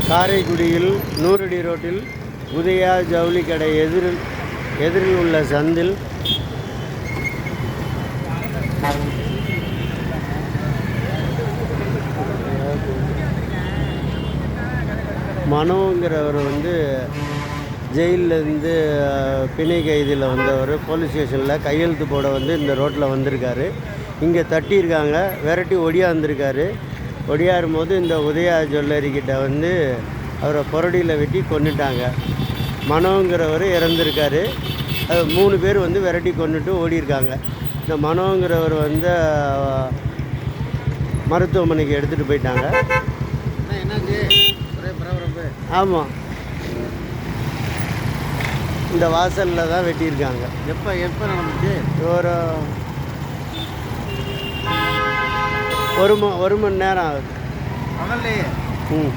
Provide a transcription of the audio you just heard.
காரைக்குடியில் 100 அடி ரோட்டில் உதயா ஜவுளி கடை எதிரில் உள்ள சந்தில் மனோங்கிறவர் ஜெயிலிருந்து பிணை கைதியில் வந்தவர் போலீஸ் ஸ்டேஷனில் கையெழுத்து போட இந்த ரோட்டில் வந்திருக்காரு. இங்கே தட்டியிருக்காங்க, விரட்டி ஒடியாந்துருக்காரு. ஒடியாரும் போது இந்த உதயா ஜுவல்லரிக்கிட்ட அவரை புரடியில் வெட்டி கொன்னுட்டாங்க. மனோங்கிறவர் இறந்துருக்காரு. அது 3 பேர் விரட்டி கொன்னுட்டு ஓடியிருக்காங்க. இந்த மனோங்கிறவர் மருத்துவமனைக்கு எடுத்துகிட்டு போயிட்டாங்க. ஆமாம், இந்த வாசலில் தான் வெட்டியிருக்காங்க. எப்போ நடந்துச்சு? ஒரு மணி நேரம் ஆகுது. பகல்லையே? ம்.